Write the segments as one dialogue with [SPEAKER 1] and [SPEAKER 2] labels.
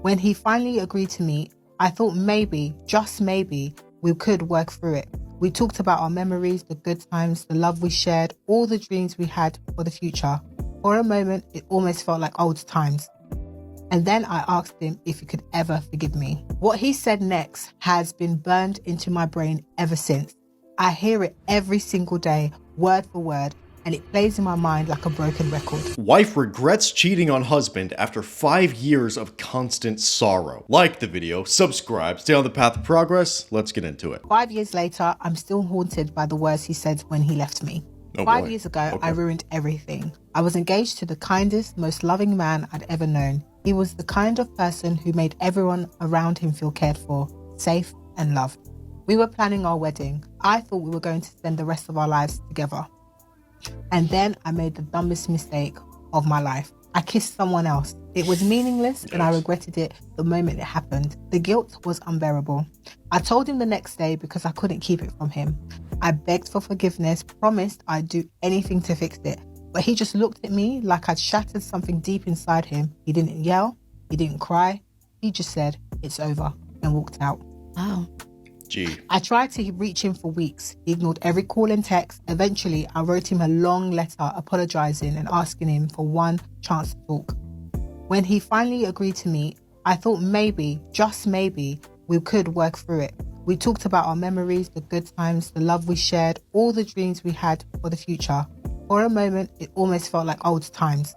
[SPEAKER 1] When he finally agreed to meet, I thought maybe, just maybe, we could work through it. We talked about our memories, the good times, the love we shared, all the dreams we had for the future. For a moment, it almost felt like old times. And then I asked him if he could ever forgive me. What he said next has been burned into my brain ever since. I hear it every single day, word for word, and it plays in my mind like a broken record.
[SPEAKER 2] Wife regrets cheating on husband after 5 years of constant sorrow. Like the video, subscribe, stay on the path of progress. Let's get into it.
[SPEAKER 1] 5 years later, I'm still haunted by the words he said when he left me.
[SPEAKER 2] Oh,
[SPEAKER 1] 5
[SPEAKER 2] boy.
[SPEAKER 1] years ago,
[SPEAKER 2] Okay.
[SPEAKER 1] I ruined everything. I was engaged to the kindest, most loving man I'd ever known. He was the kind of person who made everyone around him feel cared for, safe and loved. We were planning our wedding. I thought we were going to spend the rest of our lives together. And then I made the dumbest mistake of my life. I kissed someone else. It was meaningless and I regretted it the moment it happened. The guilt was unbearable. I told him the next day because I couldn't keep it from him. I begged for forgiveness, promised I'd do anything to fix it. But he just looked at me like I'd shattered something deep inside him. He didn't yell. He didn't cry. He just said, "It's over," and walked out. Wow.
[SPEAKER 2] Gee.
[SPEAKER 1] I tried to reach him for weeks. He ignored every call and text. Eventually, I wrote him a long letter apologizing and asking him for one chance to talk. When he finally agreed to meet, I thought maybe, just maybe, we could work through it. We talked about our memories, the good times, the love we shared, all the dreams we had for the future. For a moment, it almost felt like old times.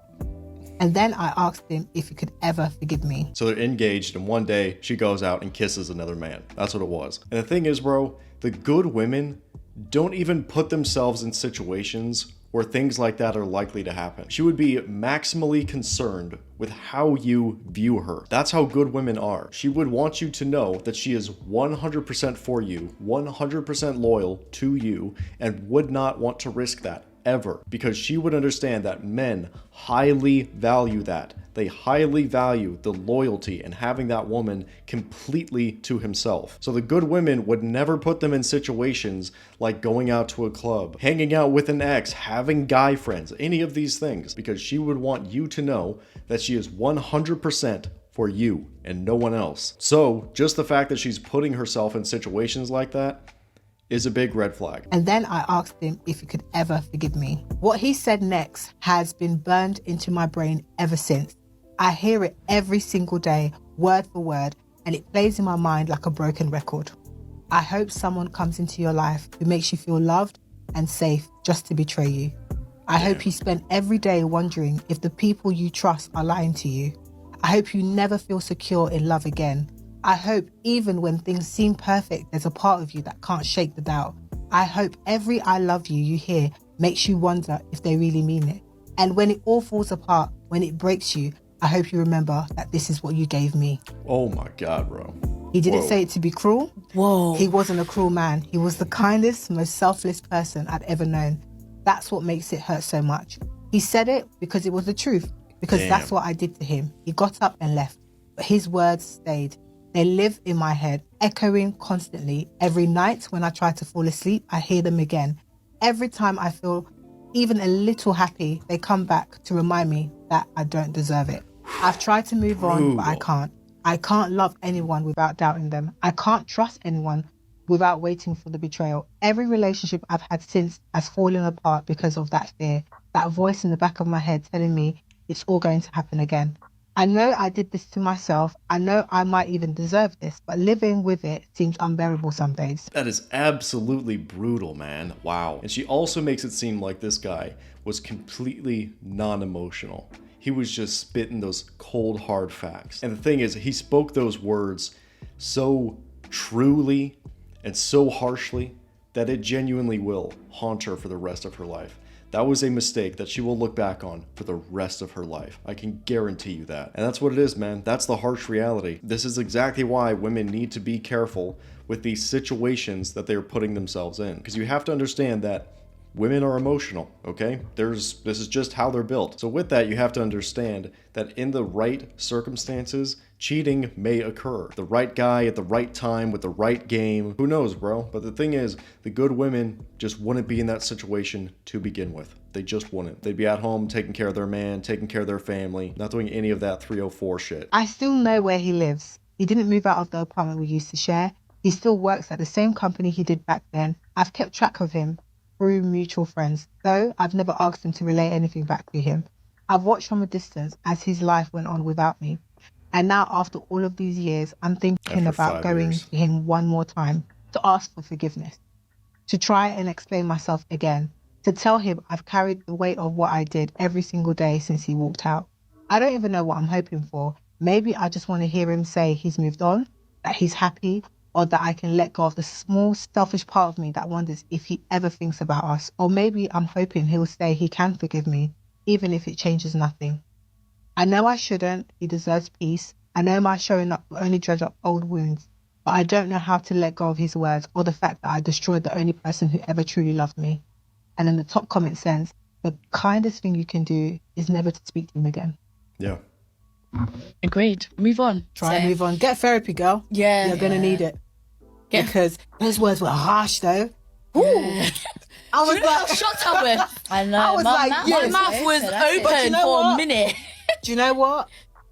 [SPEAKER 1] And then I asked him if he could ever forgive me.
[SPEAKER 2] So they're engaged, and one day she goes out and kisses another man. That's what it was. And the thing is, bro, the good women don't even put themselves in situations where things like that are likely to happen. She would be maximally concerned with how you view her. That's how good women are. She would want you to know that she is 100% for you, 100% loyal to you, and would not want to risk that ever, because she would understand that men highly value that. They highly value the loyalty and having that woman completely to himself. So the good women would never put them in situations like going out to a club, hanging out with an ex, having guy friends, any of these things, because she would want you to know that she is 100% for you and no one else. So just the fact that she's putting herself in situations like that is a big red flag.
[SPEAKER 1] And then I asked him if he could ever forgive me. What he said next has been burned into my brain ever since. I hear it every single day, word for word, and it plays in my mind like a broken record. I hope someone comes into your life who makes you feel loved and safe just to betray you. I hope you spend every day wondering if the people you trust are lying to you. I hope you never feel secure in love again. I hope even when things seem perfect, there's a part of you that can't shake the doubt. I hope every "I love you" you hear makes you wonder if they really mean it. And when it all falls apart, when it breaks you, I hope you remember that this is what you gave me.
[SPEAKER 2] Oh my God, bro.
[SPEAKER 1] He didn't
[SPEAKER 2] Whoa.
[SPEAKER 1] say it to be cruel.
[SPEAKER 3] Whoa.
[SPEAKER 1] He wasn't a cruel man. He was the kindest, most selfless person I'd ever known. That's what makes it hurt so much. He said it because it was the truth, because
[SPEAKER 2] Damn.
[SPEAKER 1] that's what I did to him. He got up and left, but his words stayed. They live in my head, echoing constantly. Every night when I try to fall asleep, I hear them again. Every time I feel even a little happy, they come back to remind me that I don't deserve it. I've tried to move on, but I can't. I can't love anyone without doubting them. I can't trust anyone without waiting for the betrayal. Every relationship I've had since has fallen apart because of that fear, that voice in the back of my head telling me it's all going to happen again. I know I did this to myself. I know I might even deserve this, but living with it seems unbearable some days.
[SPEAKER 2] That is absolutely brutal, man. Wow. And she also makes it seem like this guy was completely non-emotional. He was just spitting those cold, hard facts. And the thing is, he spoke those words so truly and so harshly that it genuinely will haunt her for the rest of her life. That was a mistake that she will look back on for the rest of her life. I can guarantee you that. And that's what it is, man. That's the harsh reality. This is exactly why women need to be careful with these situations that they're putting themselves in. Because you have to understand that women are emotional, okay? This is just how they're built. So with that, you have to understand that in the right circumstances, cheating may occur. The right guy at the right time with the right game. Who knows, bro? But the thing is, the good women just wouldn't be in that situation to begin with. They just wouldn't. They'd be at home taking care of their man, taking care of their family, not doing any of that 304 shit.
[SPEAKER 1] I still know where he lives. He didn't move out of the apartment we used to share. He still works at the same company he did back then. I've kept track of him through mutual friends, though I've never asked him to relay anything back to him. I've watched from a distance as his life went on without me. And now after all of these years, I'm thinking about going to him one more time to ask for forgiveness, to try and explain myself again, to tell him I've carried the weight of what I did every single day since he walked out. I don't even know what I'm hoping for. Maybe I just want to hear him say he's moved on, that he's happy, or that I can let go of the small selfish part of me that wonders if he ever thinks about us. Or maybe I'm hoping he'll say he can forgive me, even if it changes nothing. I know I shouldn't. He deserves peace. I know my showing up will only dredge up old wounds, but I don't know how to let go of his words or the fact that I destroyed the only person who ever truly loved me. And in the top comment sense, the kindest thing you can do is never to speak to him again.
[SPEAKER 2] Yeah.
[SPEAKER 3] Agreed. Move on.
[SPEAKER 1] Try and move on. Get therapy, girl.
[SPEAKER 3] Yeah.
[SPEAKER 1] You're going to need it.
[SPEAKER 3] Yeah.
[SPEAKER 1] Because those words were harsh, though. Ooh.
[SPEAKER 3] Yeah.
[SPEAKER 1] I was
[SPEAKER 3] Do you know how
[SPEAKER 1] like,
[SPEAKER 3] shocked I was? I know.
[SPEAKER 1] I was like,
[SPEAKER 3] my
[SPEAKER 1] yes.
[SPEAKER 3] mouth was open
[SPEAKER 1] But you know
[SPEAKER 3] for
[SPEAKER 1] what?
[SPEAKER 3] a minute.
[SPEAKER 1] do you know what?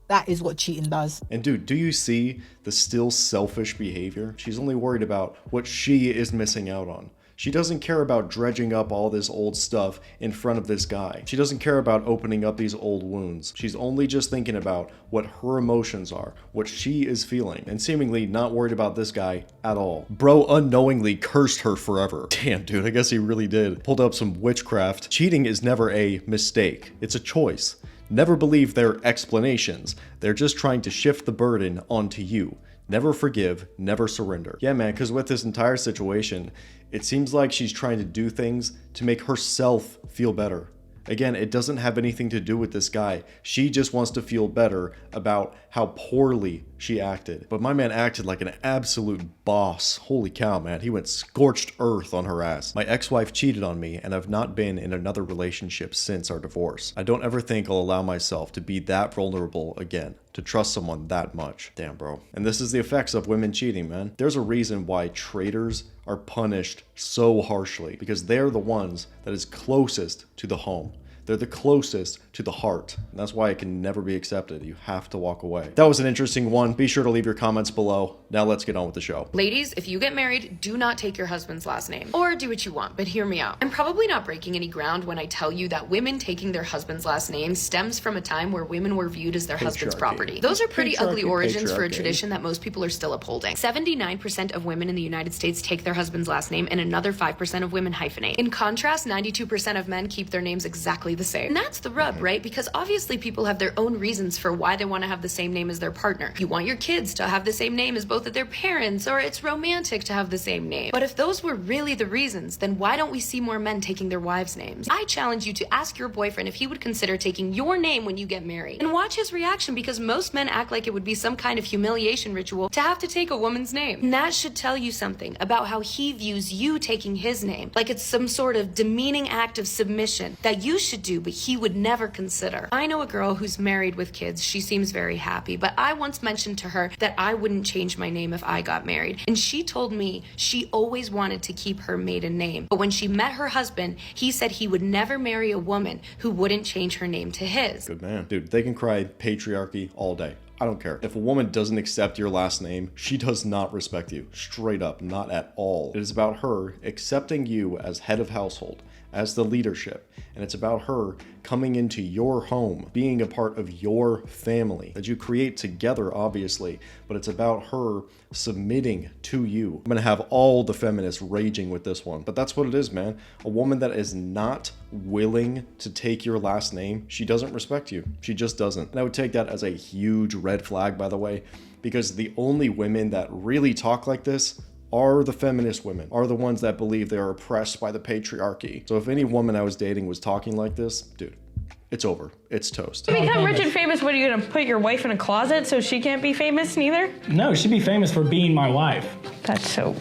[SPEAKER 1] That is what cheating does.
[SPEAKER 2] And dude, do you see the still selfish behavior? She's only worried about what she is missing out on. She doesn't care about dredging up all this old stuff in front of this guy. She doesn't care about opening up these old wounds. She's only just thinking about what her emotions are, what she is feeling, and seemingly not worried about this guy at all. Bro unknowingly cursed her forever. Damn, dude, I guess he really did. Pulled up some witchcraft. Cheating is never a mistake. It's a choice. Never believe their explanations. They're just trying to shift the burden onto you. Never forgive, never surrender. Yeah, man, because with this entire situation, it seems like she's trying to do things to make herself feel better. Again, it doesn't have anything to do with this guy. She just wants to feel better about how poorly she acted. But my man acted like an absolute boss. Holy cow, man. He went scorched earth on her ass. My ex-wife cheated on me, and I've not been in another relationship since our divorce. I don't ever think I'll allow myself to be that vulnerable again, to trust someone that much. Damn, bro. And this is the effects of women cheating, man. There's a reason why traitors are punished so harshly, because they're the ones that is closest to the home. They're the closest to the heart. And that's why it can never be accepted. You have to walk away. That was an interesting one. Be sure to leave your comments below. Now let's get on with the show.
[SPEAKER 4] Ladies, if you get married, do not take your husband's last name. Or do what you want, but hear me out. I'm probably not breaking any ground when I tell you that women taking their husband's last name stems from a time where women were viewed as their husband's property. Those are pretty ugly origins for a tradition that most people are still upholding. 79% of women in the United States take their husband's last name, and another 5% of women hyphenate. In contrast, 92% of men keep their names exactly the same. And that's the rub, right? Because obviously people have their own reasons for why they want to have the same name as their partner. You want your kids to have the same name as both of their parents, or it's romantic to have the same name. But if those were really the reasons, then why don't we see more men taking their wives' names? I challenge you to ask your boyfriend if he would consider taking your name when you get married. And watch his reaction, because most men act like it would be some kind of humiliation ritual to have to take a woman's name. And that should tell you something about how he views you taking his name. Like it's some sort of demeaning act of submission that you should do, but he would never consider. I know a girl who's married with kids. She seems very happy, but I once mentioned to her that I wouldn't change my name if I got married. And she told me she always wanted to keep her maiden name. But when she met her husband, he said he would never marry a woman who wouldn't change her name to his.
[SPEAKER 2] Good man. Dude, they can cry patriarchy all day. I don't care. If a woman doesn't accept your last name, she does not respect you. Straight up, not at all. It is about her accepting you as head of household, as the leadership, and it's about her coming into your home, being a part of your family that you create together, obviously, but it's about her submitting to you. I'm gonna have all the feminists raging with this one, but that's what it is, man. A woman that is not willing to take your last name, she doesn't respect you. She just doesn't. And I would take that as a huge red flag, by the way, because the only women that really talk like this are the feminist women, are the ones that believe they are oppressed by the patriarchy. So if any woman I was dating was talking like this, dude, it's over. It's toast.
[SPEAKER 5] To become rich and famous, what are you gonna put your wife in a closet so she can't be famous neither?
[SPEAKER 6] No, she'd be famous for being my wife.
[SPEAKER 5] That's so...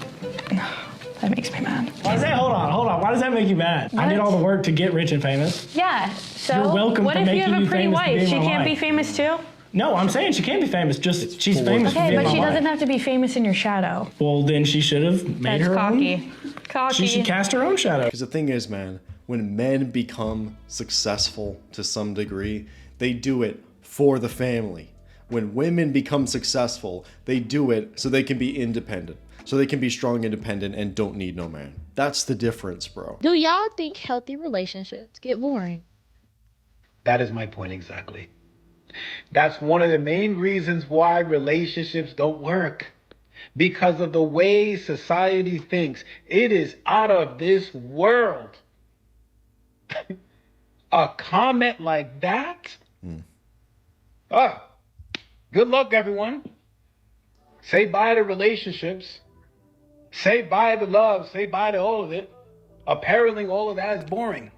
[SPEAKER 5] That makes me mad.
[SPEAKER 6] Why does that, hold on. Why does that make you mad?
[SPEAKER 5] What?
[SPEAKER 6] I did all the work to get rich and famous.
[SPEAKER 5] Yeah, so
[SPEAKER 6] You're welcome
[SPEAKER 5] what
[SPEAKER 6] for
[SPEAKER 5] if you
[SPEAKER 6] making
[SPEAKER 5] have
[SPEAKER 6] me
[SPEAKER 5] a pretty
[SPEAKER 6] famous for
[SPEAKER 5] wife?
[SPEAKER 6] being
[SPEAKER 5] She
[SPEAKER 6] my
[SPEAKER 5] can't be
[SPEAKER 6] wife.
[SPEAKER 5] famous too?
[SPEAKER 6] No, I'm saying she can be famous. Just she's
[SPEAKER 2] for-
[SPEAKER 6] famous for
[SPEAKER 5] Okay,
[SPEAKER 6] being
[SPEAKER 5] but
[SPEAKER 6] my
[SPEAKER 5] she
[SPEAKER 6] wife.
[SPEAKER 5] doesn't have to be famous in your shadow.
[SPEAKER 6] Well, then she should have made
[SPEAKER 5] That's
[SPEAKER 6] her
[SPEAKER 5] cocky.
[SPEAKER 6] own.
[SPEAKER 5] Cocky.
[SPEAKER 6] She should cast her own shadow.
[SPEAKER 2] Because the thing is, man, when men become successful to some degree, they do it for the family. When women become successful, they do it so they can be independent. So they can be strong, independent, and don't need no man. That's the difference, bro.
[SPEAKER 7] Do y'all think healthy relationships get boring?
[SPEAKER 8] That is my point exactly. That's one of the main reasons why relationships don't work. Because of the way society thinks. It is out of this world. A comment like that? Oh, good luck, everyone. Say bye to relationships. Say bye to love. Say bye to all of it. Apparently, all of that is boring.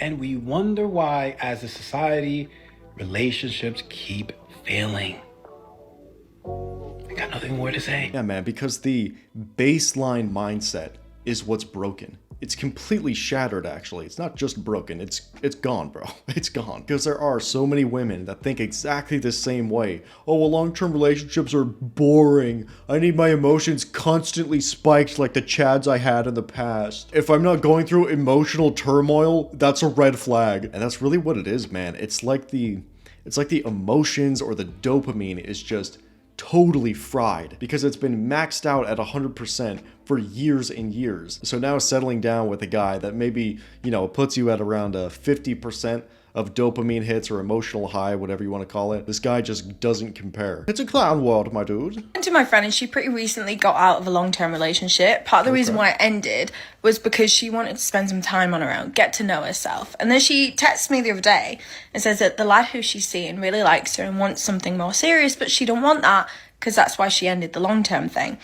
[SPEAKER 8] And we wonder why, as a society, relationships keep failing. I got nothing more to say.
[SPEAKER 2] Yeah, man, because the baseline mindset is what's broken. It's completely shattered, actually. It's not just broken, it's gone, bro. It's gone. Because there are so many women that think exactly the same way. Oh, well, long-term relationships are boring. I need my emotions constantly spiked like the chads I had in the past. If I'm not going through emotional turmoil, that's a red flag. And that's really what it is, man. It's like the emotions or the dopamine is just totally fried because it's been maxed out at 100% for years and years. So now settling down with a guy that maybe, you know, puts you at around a 50% of dopamine hits or emotional high, whatever you want to call it, this guy just doesn't compare. It's a clown world, my dude.
[SPEAKER 9] And to my friend, and she pretty recently got out of a long-term relationship. Part of the reason why it ended was because she wanted to spend some time on her own, get to know herself. And then she texted me the other day and says that the lad who she's seeing really likes her and wants something more serious, but she don't want that because that's why she ended the long-term thing.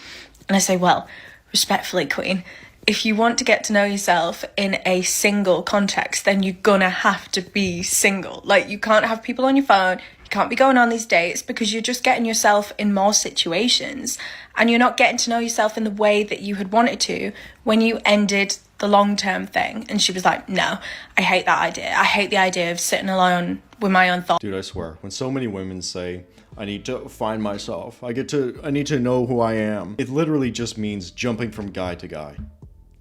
[SPEAKER 9] And I say, well, respectfully, Queen, if you want to get to know yourself in a single context, then you're gonna have to be single. Like, you can't have people on your phone, you can't be going on these dates because you're just getting yourself in more situations and you're not getting to know yourself in the way that you had wanted to when you ended the long-term thing. And she was like, no, I hate that idea. I hate the idea of sitting alone with my own thoughts.
[SPEAKER 2] Dude, I swear, when so many women say, I need to find myself, I need to know who I am, it literally just means jumping from guy to guy.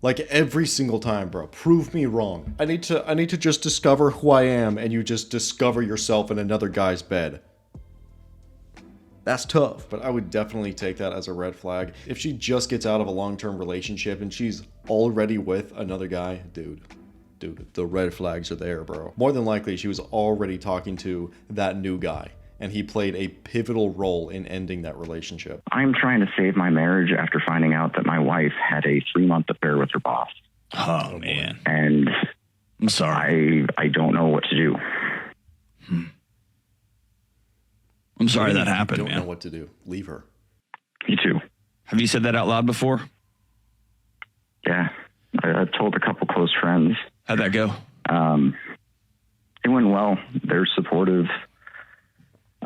[SPEAKER 2] Like every single time, bro. Prove me wrong. I need to just discover who I am, and you just discover yourself in another guy's bed. That's tough, but I would definitely take that as a red flag. If she just gets out of a long-term relationship and she's already with another guy, dude, the red flags are there, bro. More than likely, she was already talking to that new guy, and he played a pivotal role in ending that relationship.
[SPEAKER 10] I'm trying to save my marriage after finding out that my wife had a 3-month affair with her boss.
[SPEAKER 11] Oh, man.
[SPEAKER 10] And
[SPEAKER 11] I'm sorry.
[SPEAKER 10] I don't know what to do.
[SPEAKER 11] I'm sorry that happened,
[SPEAKER 2] Don't
[SPEAKER 11] man.
[SPEAKER 2] know what to do. Leave her.
[SPEAKER 10] Me too.
[SPEAKER 11] Have you said that out loud before?
[SPEAKER 10] Yeah. I've told a couple close friends.
[SPEAKER 11] How'd that go?
[SPEAKER 10] It went well. They're supportive.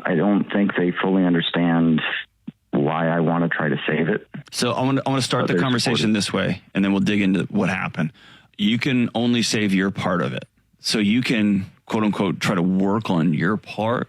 [SPEAKER 10] I don't think they fully understand why I want to try to save it.
[SPEAKER 11] So I want to start the conversation this way, and then we'll dig into what happened. You can only save your part of it. So you can, quote unquote, try to work on your part,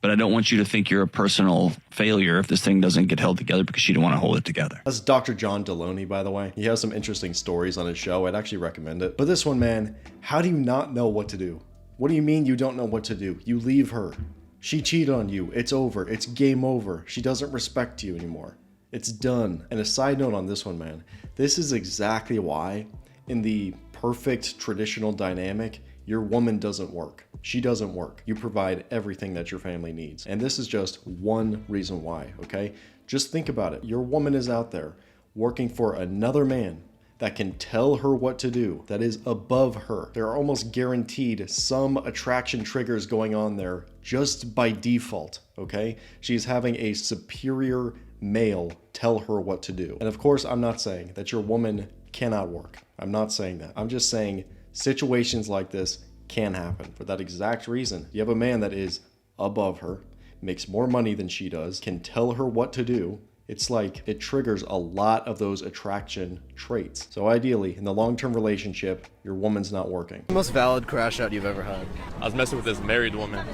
[SPEAKER 11] but I don't want you to think you're a personal failure if this thing doesn't get held together because you don't want to hold it together.
[SPEAKER 2] That's Dr. John Deloney, by the way. He has some interesting stories on his show. I'd actually recommend it. But this one, man, how do you not know what to do? What do you mean you don't know what to do? You leave her. She cheated on you. It's over. It's game over. She doesn't respect you anymore. It's done. And a side note on this one, man, this is exactly why in the perfect traditional dynamic, your woman doesn't work. She doesn't work. You provide everything that your family needs. And this is just one reason why, okay? Just think about it. Your woman is out there working for another man that can tell her what to do, that is above her. There are almost guaranteed some attraction triggers going on there just by default, okay? She's having a superior male tell her what to do. And of course, I'm not saying that your woman cannot work. I'm not saying that. I'm just saying situations like this can happen for that exact reason. You have a man that is above her, makes more money than she does, can tell her what to do, it's like it triggers a lot of those attraction traits. So ideally, in the long-term relationship, your woman's not working.
[SPEAKER 12] The most valid crash out you've ever had?
[SPEAKER 13] I was messing with this married woman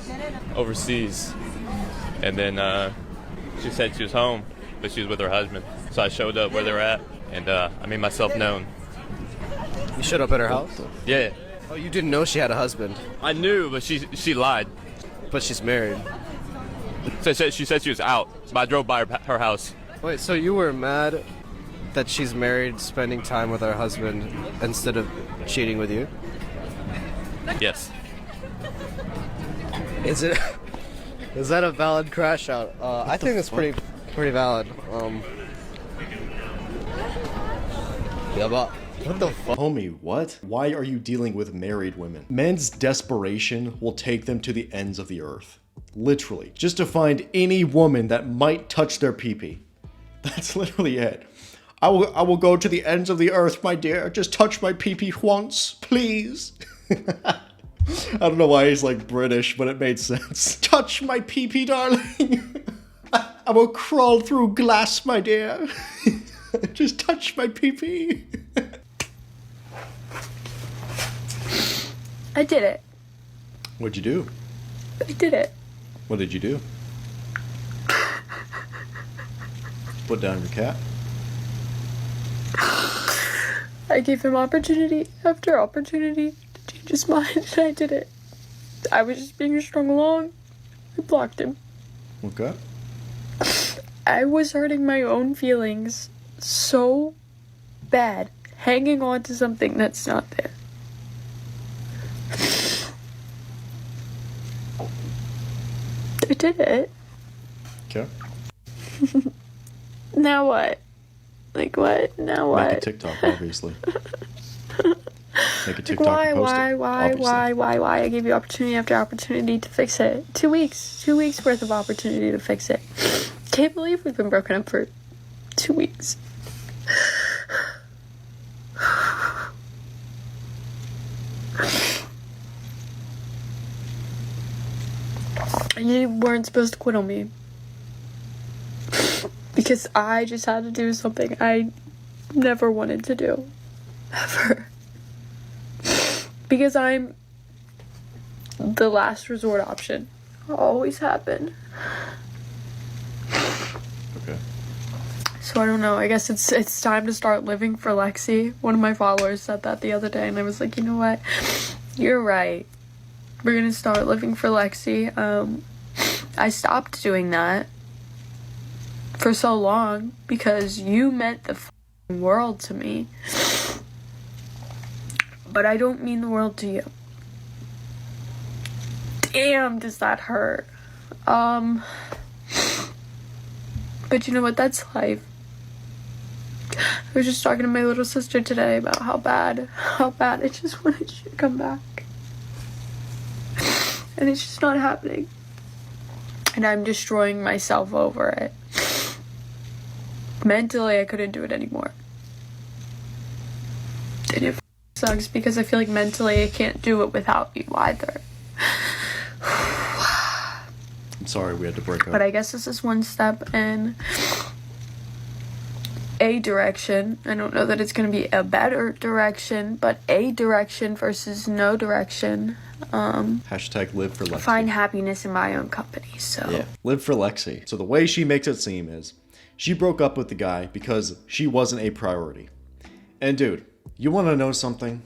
[SPEAKER 13] overseas, and then she said she was home, but she was with her husband. So I showed up where they were at, and I made myself known.
[SPEAKER 12] You showed up at her house?
[SPEAKER 13] Yeah.
[SPEAKER 12] Oh, you didn't know she had a husband?
[SPEAKER 13] I knew, but she lied.
[SPEAKER 12] But she's married.
[SPEAKER 13] So she said she was out, but I drove by her house.
[SPEAKER 12] Wait, so you were mad that she's married, spending time with her husband, instead of cheating with you?
[SPEAKER 13] Yes.
[SPEAKER 12] Is that a valid crash out? I think it's pretty valid. Yeah, but
[SPEAKER 2] what the fuck? Homie, what? Why are you dealing with married women? Men's desperation will take them to the ends of the earth. Literally. Just to find any woman that might touch their pee-pee. That's literally it. I will go to the ends of the earth, my dear. Just touch my pee-pee once, please. I don't know why he's like British, but it made sense. Touch my pee-pee, darling. I will crawl through glass, my dear. Just touch my pee-pee.
[SPEAKER 9] I did it.
[SPEAKER 2] What'd you do?
[SPEAKER 9] I did it.
[SPEAKER 2] What did you do? Put down your cat?
[SPEAKER 9] I gave him opportunity after opportunity to change his mind, and I did it. I was just being strung along. I blocked him.
[SPEAKER 2] Okay.
[SPEAKER 9] I was hurting my own feelings so bad, hanging on to something that's not there. I did it.
[SPEAKER 2] Okay.
[SPEAKER 9] Now what? Like what? Now what?
[SPEAKER 2] Make a TikTok, obviously. Make a TikTok and post it.
[SPEAKER 9] Why? I gave you opportunity after opportunity to fix it. 2 weeks. 2 weeks worth of opportunity to fix it. Can't believe we've been broken up for 2 weeks. You weren't supposed to quit on me. Because I just had to do something I never wanted to do. Ever. Because I'm the last resort option. Always happened.
[SPEAKER 2] Okay.
[SPEAKER 9] So I don't know. I guess it's time to start living for Lexi. One of my followers said that the other day, and I was like, you know what? You're right. We're gonna start living for Lexi. I stopped doing that for so long because you meant the world to me. But I don't mean the world to you. Damn, does that hurt. But you know what? That's life. I was just talking to my little sister today about how bad I just wanted you to come back. And it's just not happening. And I'm destroying myself over it. Mentally, I couldn't do it anymore. And it sucks because I feel like mentally I can't do it without you either.
[SPEAKER 2] I'm sorry we had to break up.
[SPEAKER 9] But I guess this is one step in a direction. I don't know that it's going to be a better direction, but a direction versus no direction.
[SPEAKER 2] Hashtag live for Lexi.
[SPEAKER 9] Find happiness in my own company. So
[SPEAKER 2] yeah, live for Lexi. So the way she makes it seem is she broke up with the guy because she wasn't a priority. And dude, you want to know something?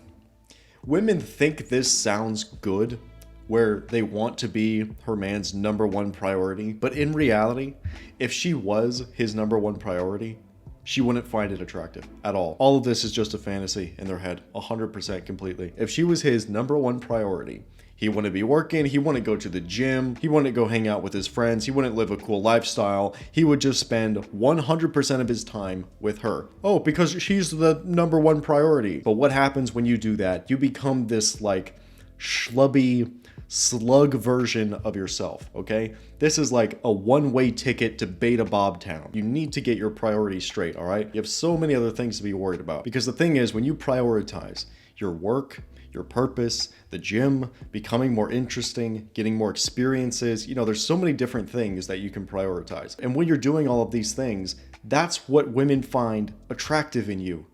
[SPEAKER 2] Women think this sounds good, where they want to be her man's #1 priority, but in reality, if she was his #1 priority, she wouldn't find it attractive at all. All of this is just a fantasy in their head, 100% completely. If she was his #1 priority, he wouldn't be working, he wouldn't go to the gym, he wouldn't go hang out with his friends, he wouldn't live a cool lifestyle, he would just spend 100% of his time with her. Oh, because she's the #1 priority. But what happens when you do that? You become this like schlubby, slug version of yourself, okay? This is like a one-way ticket to Beta Bob Town. You need to get your priorities straight, all right? You have so many other things to be worried about. Because the thing is, when you prioritize your work, your purpose, the gym, becoming more interesting, getting more experiences. You know, there's so many different things that you can prioritize. And when you're doing all of these things, that's what women find attractive in you,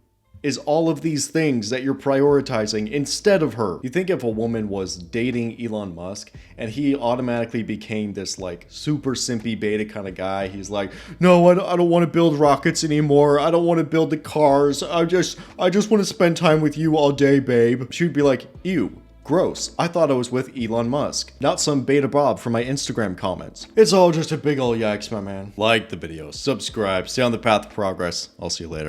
[SPEAKER 2] is all of these things that you're prioritizing instead of her. You think if a woman was dating Elon Musk and he automatically became this like super simpy beta kind of guy, he's like, no, I don't want to build rockets anymore. I don't want to build the cars. I just want to spend time with you all day, babe. She'd be like, ew. Gross. I thought I was with Elon Musk, not some beta Bob from my Instagram comments. It's all just a big ol' yikes, my man. Like the video, subscribe, stay on the path of progress. I'll see you later.